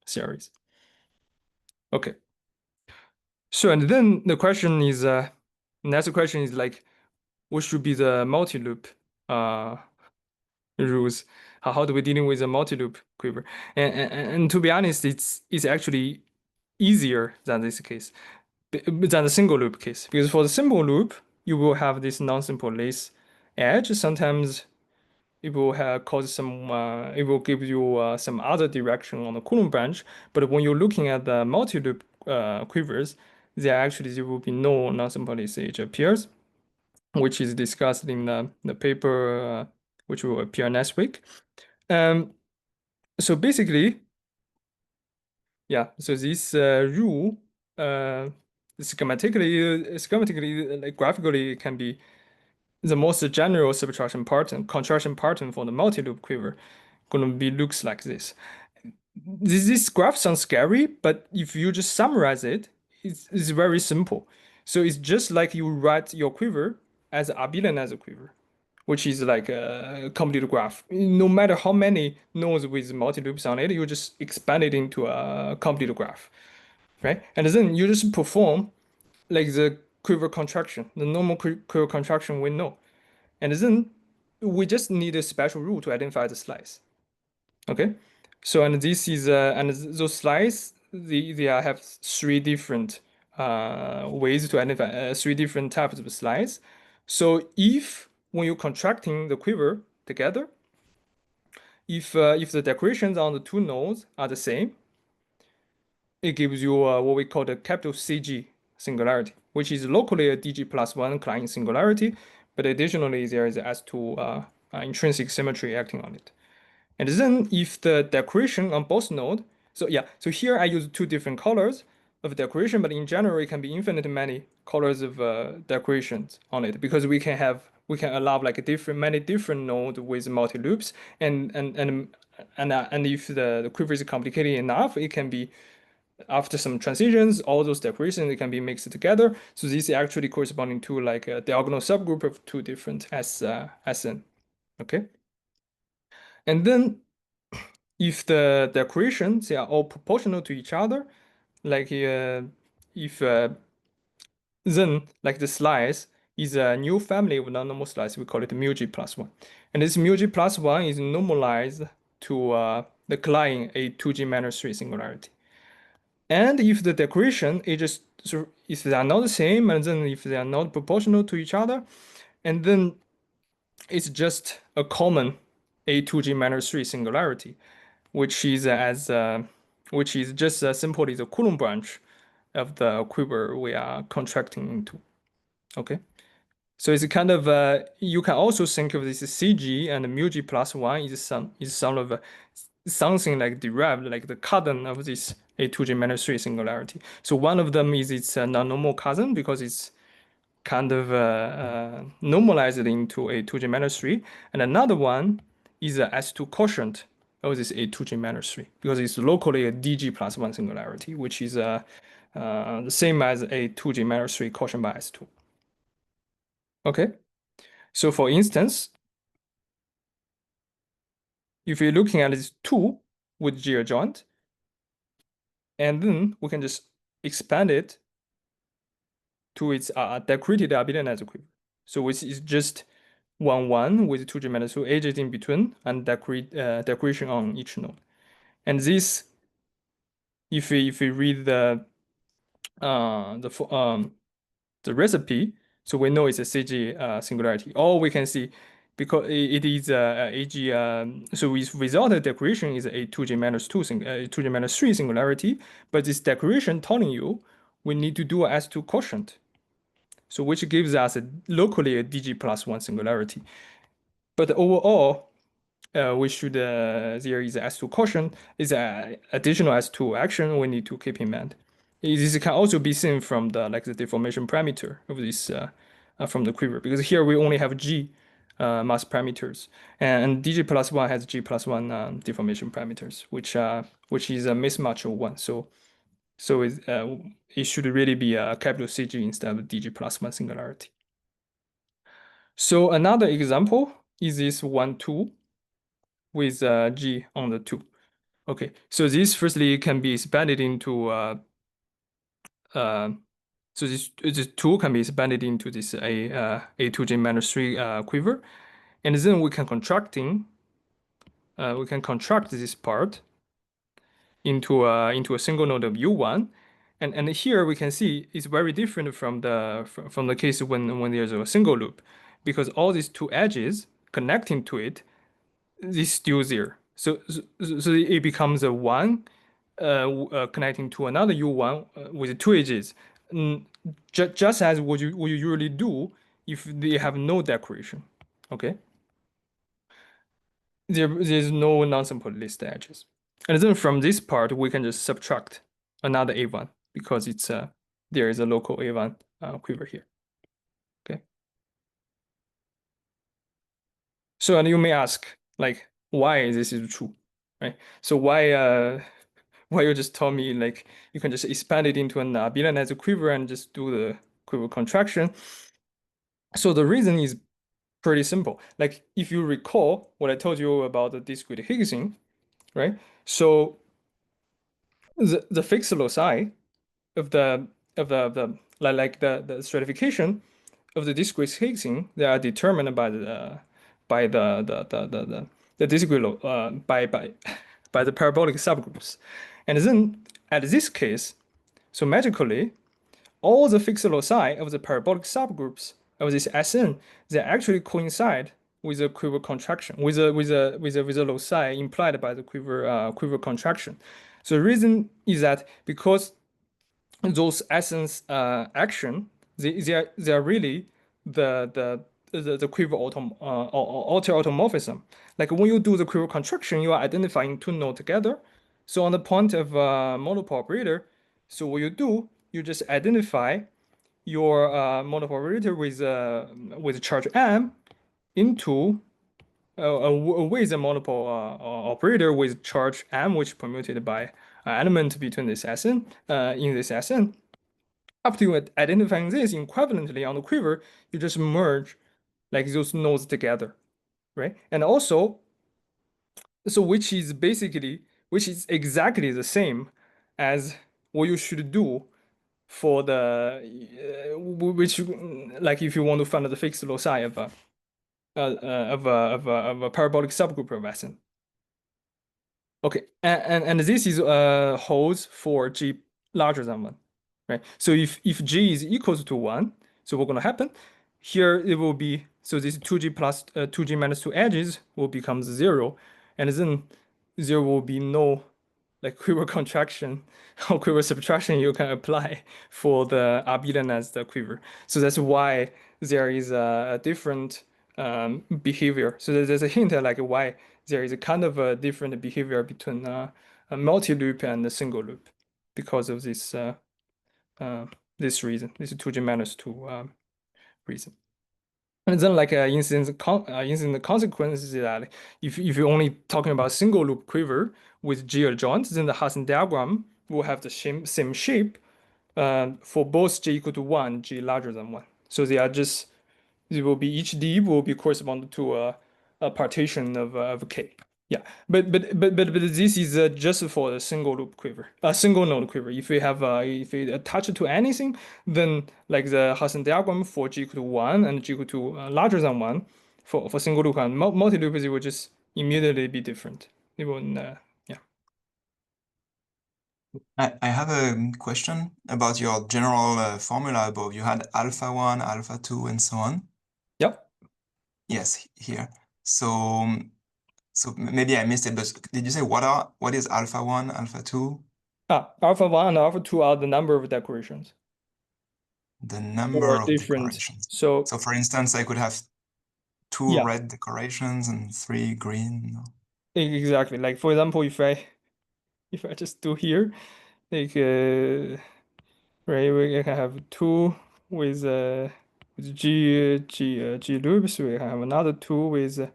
series. Okay. So and then the question is next question is like what should be the multi-loop rules? How do we dealing with a multi-loop quiver? And to be honest, it's actually easier than this case, than the single loop case, because for the simple loop, you will have this non-simple lace edge. Sometimes it will cause some, it will give you some other direction on the Coulomb branch. But when you're looking at the multi-loop quivers, there will be no non-simple lace edge appears, which is discussed in the paper, which will appear next week. So basically, yeah, so this rule schematically, like graphically, can be the most general subtraction pattern, contraction pattern for the multi-loop quiver. Gonna be looks like this. This graph sounds scary, but if you just summarize it, it's very simple. So it's just like you write your quiver as abelian as a quiver, which is like a complete graph. No matter how many nodes with multi-loops on it, you just expand it into a complete graph, right? And then you just perform like the quiver contraction, the normal quiver contraction we know. And then we just need a special rule to identify the slice. Okay, so and this is and those slices they have 3 different ways to identify 3 different types of slices. So if when you're contracting the quiver together, if the decorations on the 2 nodes are the same, it gives you what we call the capital CG singularity, which is locally a DG+1 client singularity, but additionally there is S2 intrinsic symmetry acting on it. And then if the decoration on both nodes, so yeah, so here I use 2 different colors of decoration, but in general, it can be infinite many colors of decorations on it, because we can allow like many different nodes with multi loops, and if the quiver is complicated enough, it can be after some transitions, all those decorations, they can be mixed together. So this is actually corresponding to like a diagonal subgroup of 2 different SN. Okay. And then if the decorations, they are all proportional to each other, like if then like the slice is a new family of non-normal slice, we call it μg+1. And this μg+1 is normalized to the client a 2G-3 singularity. And if the decoration is just, so if they are not the same, and then if they are not proportional to each other, and then it's just a common A2G minus 3 singularity, which is just simply the Coulomb branch of the quiver we are contracting into. Okay, so it's kind of you can also think of this CG and mu G plus 1 is some of something like derived, like the cousin of this A2G minus 3 singularity. So one of them is its non-normal cousin because it's kind of normalized into A2G minus 3, and another one is a S2 quotient of this A2G minus 3 because it's locally a DG plus 1 singularity, which is the same as A2G minus 3 quotient by S2. Okay, so for instance, if you're looking at this 2 with G adjoint, and then we can just expand it to its decorated abelian quiver. So which is just 1, 1 with 2G minus 2 edges in between and decoration on each node. And this, if we read the recipe, so we know it's a CG singularity. All we can see, because it is AG, so without the decoration is a 2G minus 2G minus 3 singularity, but this decoration telling you we need to do a S2 quotient. So which gives us locally a DG plus 1 singularity. But overall, we should, there is S2 quotient, is an additional S2 action we need to keep in mind. This can also be seen from the deformation parameter of this from the quiver, because here we only have G mass parameters, and DG plus 1 has G plus 1 deformation parameters, which is a mismatch of 1. So it should really be a capital CG instead of DG plus 1 singularity. So another example is this 1, 2 with G on the 2. Okay, so this firstly can be expanded into so this 2 can be expanded into this A2G minus 3 quiver, and then we can contract this part into a single node of U1, and here we can see it's very different from the case when there's a single loop, because all these two edges connecting to it is still there. So it becomes a 1 connecting to another U1 with 2 edges, just as what you usually do if they have no decoration. Okay, there's no non-simple list edges, and then from this part we can just subtract another A1 because it's there is a local A1 quiver here. Okay, so and you may ask, like, why this is true, right? So why you just told me like you can just expand it into an abelian as a quiver and just do the quiver contraction. So the reason is pretty simple. Like if you recall what I told you about the discrete Higgsing, right? So the fixed loci of the stratification of the discrete Higgsing, they are determined by the discrete by the parabolic subgroups. And then at this case, so magically, all the fixed loci of the parabolic subgroups of this Sn, they actually coincide with the quiver contraction, with the loci implied by the quiver contraction. So the reason is that because those Sn's action, they are really the quiver alter automorphism. Like when you do the quiver contraction, you are identifying two nodes together. So on the point of monopole operator, so what you do, you just identify your monopole operator with charge m into with a monopole operator with charge m, which permuted by element between this Sn in this Sn. After identifying this equivalently on the quiver, you just merge like those nodes together, right? And also, so which is exactly the same as what you should do for the which, like if you want to find the fixed loci of a parabolic subgroup of Sn. Okay, and this is holds for G larger than 1, right? So if G is equals to 1, so what's going to happen? Here it will be, so this 2G plus 2G minus 2 edges will become 0, and then there will be no like quiver contraction or quiver subtraction you can apply for the abelian as the quiver. So that's why there is a different behavior. So there's a hint like why there is a kind of a different behavior between a multi-loop and a single loop because of this this reason, this 2G minus 2 reason. And then like incident consequence is that if you're only talking about single loop quiver with G adjoint, then the Hasse diagram will have the same shape for both G equal to 1, G larger than 1. So they are just, it will be, each D will be corresponding to a partition of K. Yeah, but this is just for a single loop quiver, a single node quiver. If we have if we attach it to anything, then like the Hasse diagram for G equal to 1 and G equal to larger than 1 for single loop and multi loop, it will just immediately be different. It will yeah. I have a question about your general formula above. You had alpha 1, alpha 2, and so on. Yep. Yes, here. So maybe I missed it, but did you say what is alpha 1, alpha 2? Alpha 1 and alpha 2 are the number of decorations. The number of different. decorations. So for instance, I could have 2 yeah. red decorations and 3 green. Exactly. Like for example, if I just do here, like right, we can have 2 with G loops. We can have another 2 with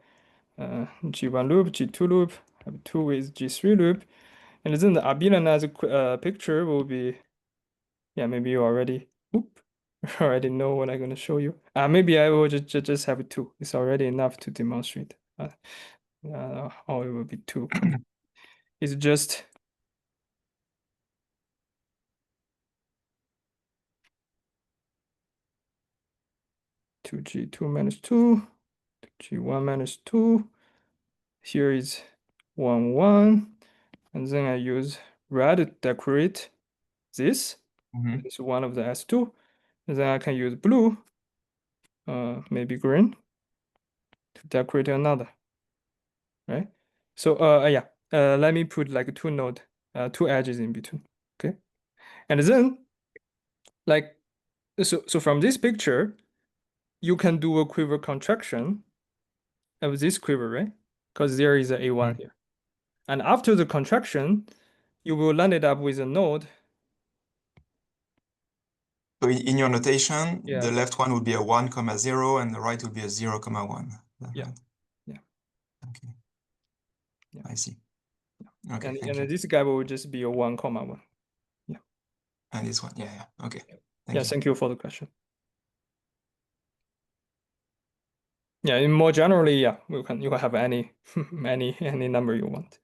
G1 loop, G2 loop. Have 2 with G3 loop, and then the abelian as a picture will be, yeah, maybe you already already know what I'm going to show you. Maybe I will just have 2. It's already enough to demonstrate. Or it will be 2. It's just two G2 minus 2, G1 minus 2. Here is 1, 1. And then I use red to decorate this. This is one of the S2. And then I can use blue, maybe green, to decorate another. Right? So yeah, let me put like 2 node, 2 edges in between. Okay. And then like so from this picture, you can do a quiver contraction of this quiver, right? Because there is a A1 here. And after the contraction, you will land it up with a node. So in your notation, Yeah. the left one would be a 1, 0, and the right would be a 0, 1. Yeah. Right? Yeah. Okay. Yeah. I see. Okay, and thank you. this guy will just be a 1, 1. Yeah. And this one, yeah. Okay. Thank you for the question. Yeah, and more generally, yeah, you can have any any number you want.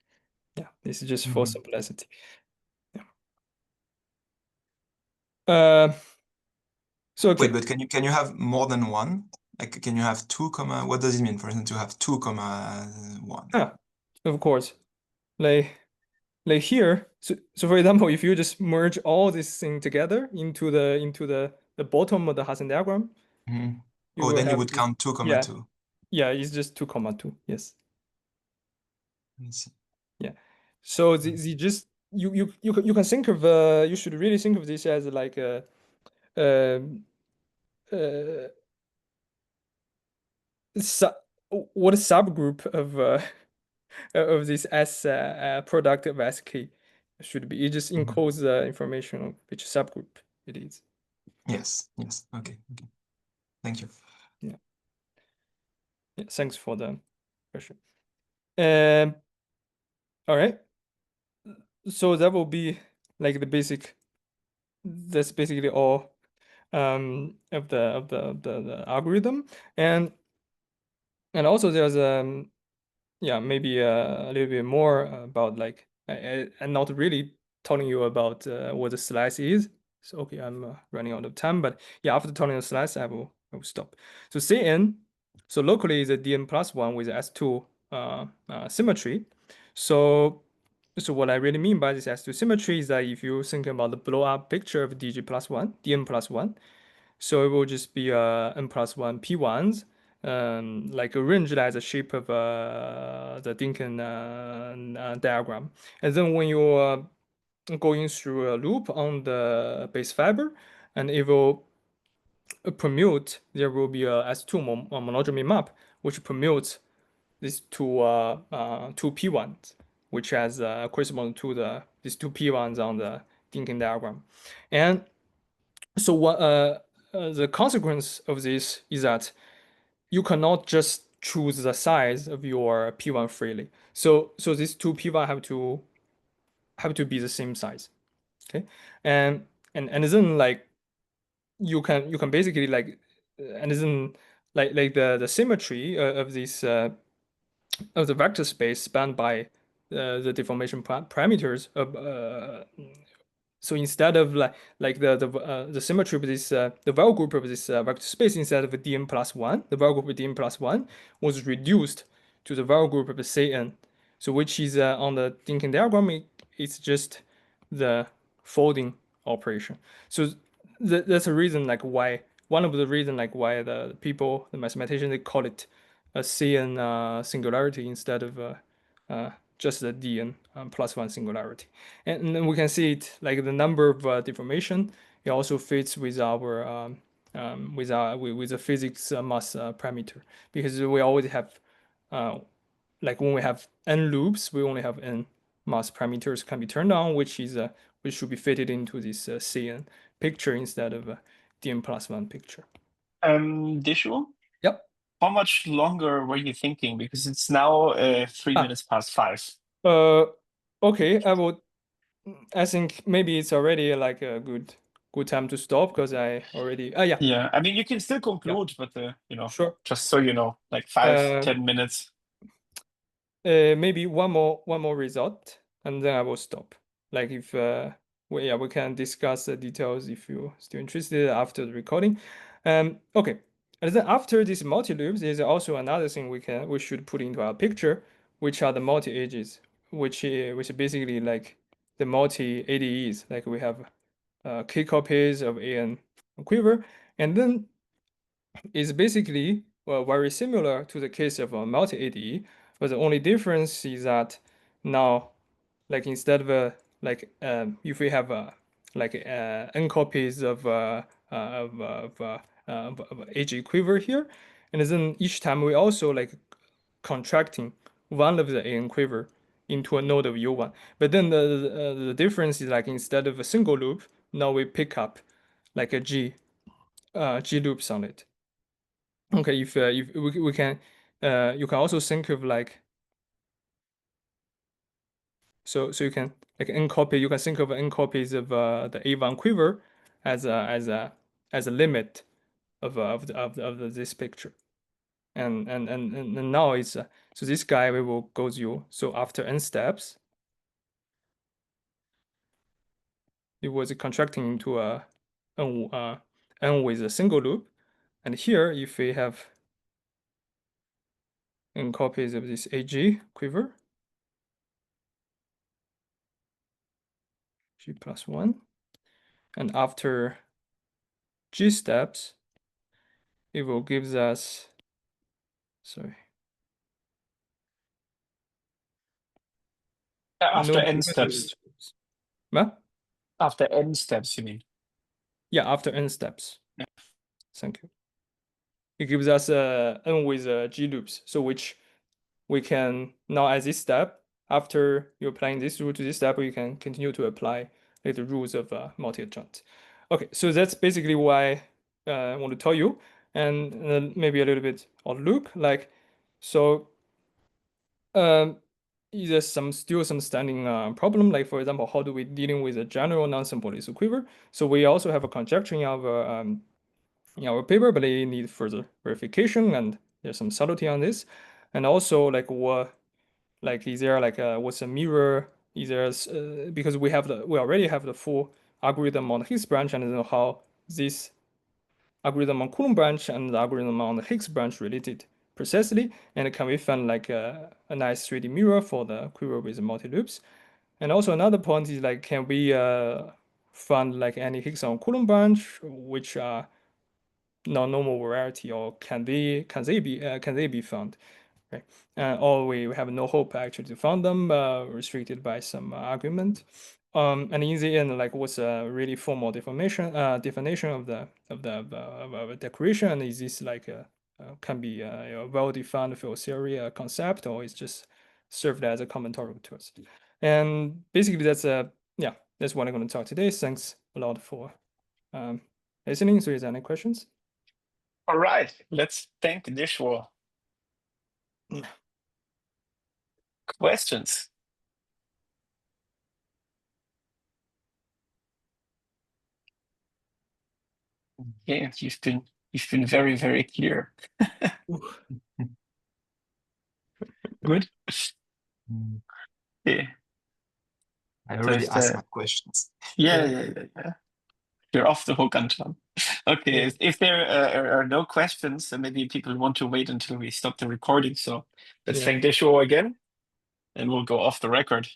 Yeah, this is just for simplicity. Yeah. So okay. Wait, but can you have more than one? Like, can you have 2, what does it mean, for instance, to have 2, 1? Yeah, of course. Like here. So for example, if you just merge all this thing together into the bottom of the Hasse diagram, Oh, then you would count 2, 2. Yeah, it's just 2, 2. Yes. Let's see. Yeah. So the just you can think of you should really think of this as like a what subgroup of this S product of SK should be. It just encodes the information of which subgroup it is. Yes. Okay. Thank you. Yeah. Thanks for the question. All right. So that will be like the basic. That's basically all of the algorithm, and also there's yeah, maybe a little bit more about like I'm not really telling you about what the slice is. So okay, I'm running out of time, but yeah, after telling the slice, I will stop. So Cn, so locally is a Dn plus 1 with S2 symmetry. So So what I really mean by this S2 symmetry is that if you think about the blow-up picture of dg plus 1, dn plus 1, so it will just be n plus 1 p1s, like arranged as a shape of the Dinkin diagram. And then when you going through a loop on the base fiber, and it will permute, there will be a S2 monodromy map, which permutes these two p1s, which has correspond to these two p1s on the Dinkin diagram. And so what the consequence of this is that you cannot just choose the size of your p1 freely. So these two p1 have to be the same size. Okay, and then like you can basically like and then like the symmetry of this of the vector space spanned by the deformation parameters of so instead of like the symmetry of this the vector group of this vector space, instead of dn plus 1, the vector group of dn plus 1 was reduced to the vector group of Cn, so which is on the Dinkin diagram, it's just the folding operation. So that's a reason like why, one of the reasons like why the people, the mathematicians, they call it a Cn singularity instead of just the dn plus 1 singularity. And then we can see it like the number of deformation. It also fits with our with the physics mass parameter, because we always have like when we have n loops, we only have n mass parameters can be turned on, which is which should be fitted into this Cn picture instead of dn plus 1 picture. Deshuo? Yep. How much longer were you thinking? Because it's now 3 minutes past 5. Okay, I think maybe it's already like a good time to stop, because I already yeah. Yeah, I mean you can still conclude, but you know, Sure. just so you know, like 5-10 minutes. Maybe one more result, and then I will stop. Like if we can discuss the details if you're still interested after the recording. Okay. And then after these multi-loops, there's also another thing we should put into our picture, which are the multi-edges, which basically like the multi-ADEs. Like we have k copies of an quiver, and then it's basically very similar to the case of a multi-ADE, but the only difference is that now, like instead of if we have n copies of AG quiver here, and then each time we also like contracting one of the AN quiver into a node of U1. But then the difference is like instead of a single loop, now we pick up like a G loops on it. Okay, if we can, you can also think of like, so you can like n copy. You can think of n copies of the A1 quiver as a limit of this picture, and now it's so this guy we will go through. So after n steps, it was contracting into a n with a single loop, and here if we have n copies of this AG quiver, G plus 1, and after G steps, it will give us, sorry. After n steps. Huh? After n steps, you mean? Yeah, after n steps. Yeah. Thank you. It gives us n with G loops, so which we can now at this step, after you're applying this rule to this step, you can continue to apply like, the rules of multi-adjoint. Okay, so that's basically why I want to tell you, and maybe a little bit on loop, like, so there's still some standing problem, like for example, how do we dealing with a general non-symbolic quiver? So we also have a conjecture in our paper, but it needs further verification, and there's some subtlety on this. And also like is there like what's a mirror? Is there because we already have the full algorithm on the Higgs branch, and then how this algorithm on Coulomb branch and the algorithm on the Higgs branch related precisely, and can we find like a nice 3D mirror for the quiver with multi loops? And also another point is like, can we find like any Higgs on Coulomb branch which are non-normal variety, or can they be found? Right. Or we have no hope actually to find them, restricted by some argument. And in the end, like, what's a really formal definition of the declaration? Is this like can be a well-defined field theory concept, or is just served as a commentary to us? And basically, that's that's what I'm going to talk today. Thanks a lot for listening. So, is there any questions? All right, let's thank Deshuo. Questions? Yeah, you've been very, very clear. Good. Yeah. I already Just, asked my questions. Yeah. You're off the hook, Anton. Okay, Yeah. if there are no questions, then maybe people want to wait until we stop the recording. So let's Yeah. thank Deshuo again, and we'll go off the record.